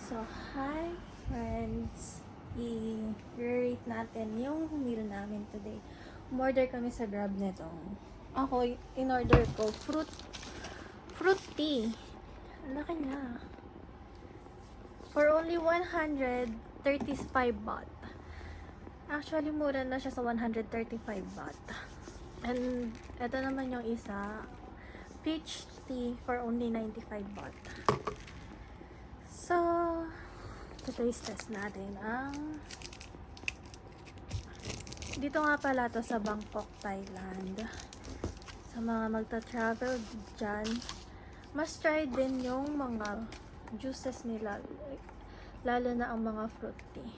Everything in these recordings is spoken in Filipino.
So, hi friends! I-rate natin yung meal namin today. Umorder kami sa Grab nitong. Ako, in-order ko fruit tea. Ang laki niya. For only 135 baht. Actually, mura na siya sa 135 baht. And, ito naman yung isa. Peach tea for only 95 baht. So, taste test natin ang dito nga pala to sa Bangkok, Thailand. Sa mga magta-travel dyan, must try din yung mga juices nila, lalo na ang mga fruit tea.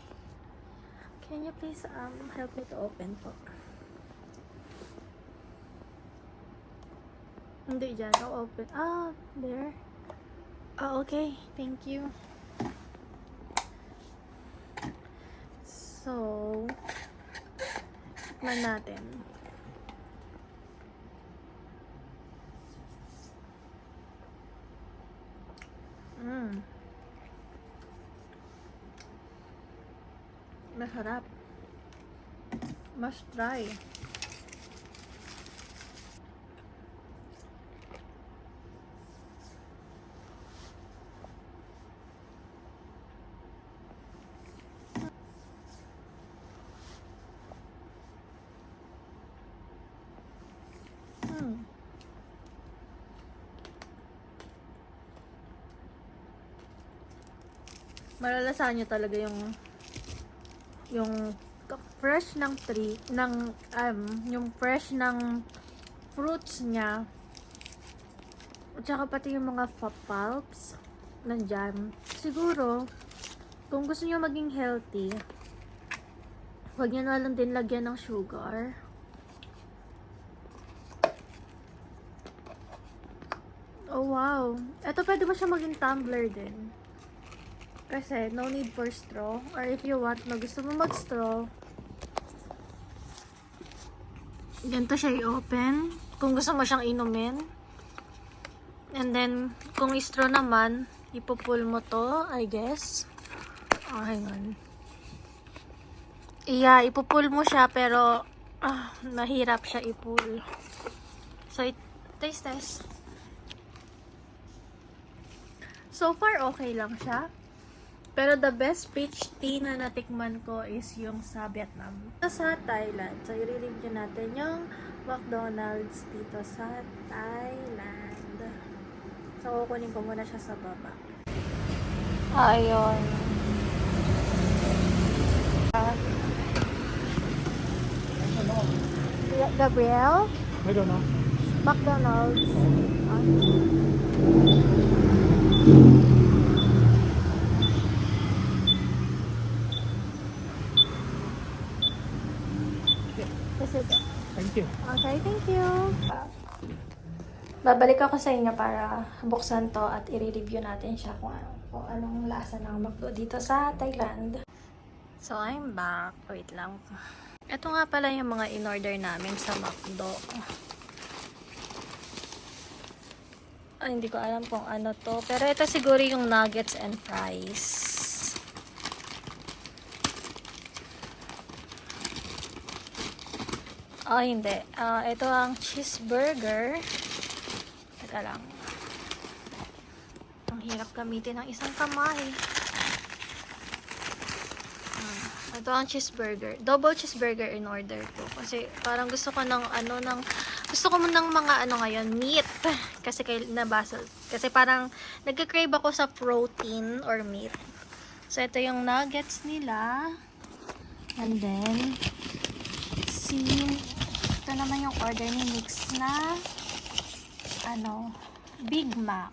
Can you please help me to open po? Hindi dyan, I'll open. There. Okay, thank you. So, tikman natin. Masarap. Must try. Malalasahan nyo talaga yung fresh ng tree yung fresh ng fruits niya, at saka pati yung mga pulps nandyan. Siguro kung gusto nyo maging healthy, huwag nyo na lang din lagyan ng sugar. Oh wow, eto pwede mo siya maging tumbler din. Kasi, no need for straw. Or if you want, gusto mo mag-straw, ganito siya i-open. Kung gusto mo siyang inumin. And then, kung i-straw naman, ipupull mo to, I guess. Hang on. Yeah, ipupull mo siya, pero, mahirap siya i-pull. So, taste test. So far, okay lang siya. Pero the best peach tea na natikman ko is yung sa Vietnam. Sa Thailand. So, i-review natin yung McDonald's dito sa Thailand. So, kukunin ko muna siya sa baba. Ayun. Gabriel? I don't know. McDonald's. Thank you. Okay, thank you. Babalik ako sa inyo para buksan to at i-review natin siya kung anong lasa ng McDo dito sa Thailand. So, I'm back. Wait lang. Ito nga pala yung mga in-order namin sa McDo. Hindi ko alam kung ano to. Pero ito siguro yung nuggets and fries. Hindi. Ito ang cheeseburger. Teka lang. Ang hirap gamitin ng isang kamay. Ito ang cheeseburger. Double cheeseburger in order ko. Kasi parang gusto ko ng gusto ko ng mga ngayon, meat. Kasi nabasa. Kasi parang nagka-crave ako sa protein or meat. So, ito yung nuggets nila. And then, ito naman yung order ni Mix na Big Mac.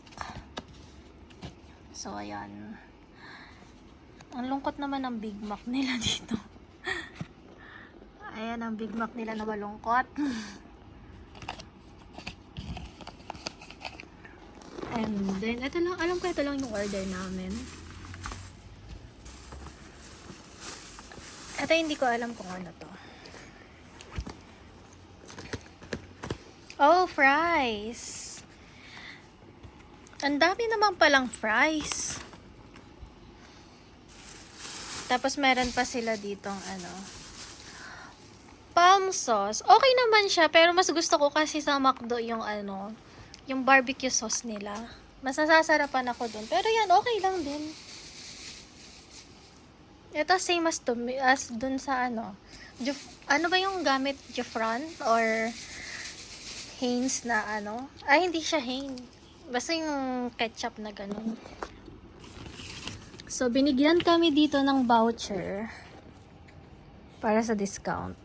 So, ayan. Ang lungkot naman ng Big Mac nila dito. Ayan ang Big Mac nila na malungkot. And then, ito lang, alam ko ito lang yung order namin. Ito hindi ko alam kung ano to. Oh, fries. Ang dami naman palang fries. Tapos meron pa sila ditong palm sauce. Okay naman siya, pero mas gusto ko kasi sa McDo yung yung barbecue sauce nila. Mas nasasarapan ako dun. Pero yan, okay lang din. Ito same as dun sa ano ba yung gamit? Jafran? Or Heinz na Ay, hindi siya Heinz. Basta yung ketchup na ganun. So, binigyan kami dito ng voucher para sa discount.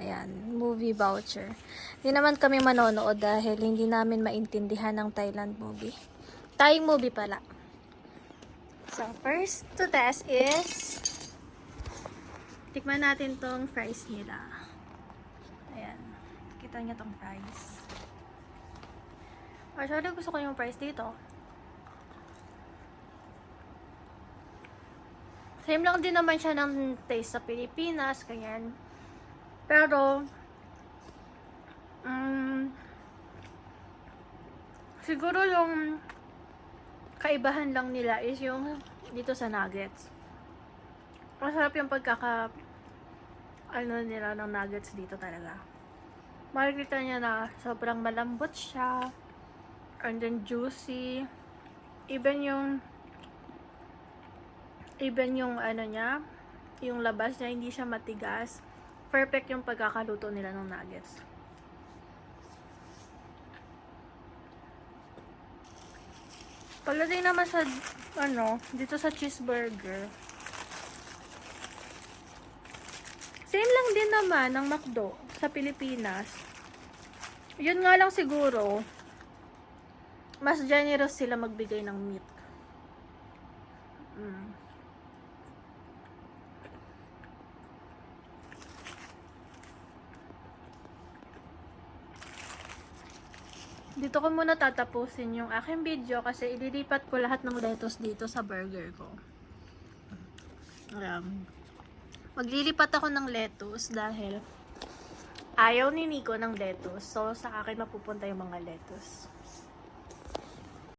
Ayan, movie voucher. Hindi naman kami manonood dahil hindi namin maintindihan ng Thailand movie. Thai movie pala. So, first to test is tikman natin tong fries nila. Ayan. Kita niyo tong fries. Actually, gusto ko yung fries dito. Same lang din naman siya ng taste sa Pilipinas, ganyan. Pero, siguro yung kaibahan lang nila is yung dito sa nuggets. Masarap yung nila ng nuggets dito talaga. Makikita niya na sobrang malambot siya. And then juicy. Even yung niya, yung labas niya, hindi siya matigas. Perfect yung pagkakaluto nila ng nuggets. Pagdating naman sa dito sa cheeseburger. Same lang din naman ng McDo sa Pilipinas. Yun nga lang siguro, mas generous sila magbigay ng meat. Dito ko muna tatapusin yung aking video kasi ililipat ko lahat ng lettuce dito sa burger ko. Maglilipat ako ng lettuce dahil ayaw ni Nico ng lettuce. So, sa akin mapupunta yung mga lettuce.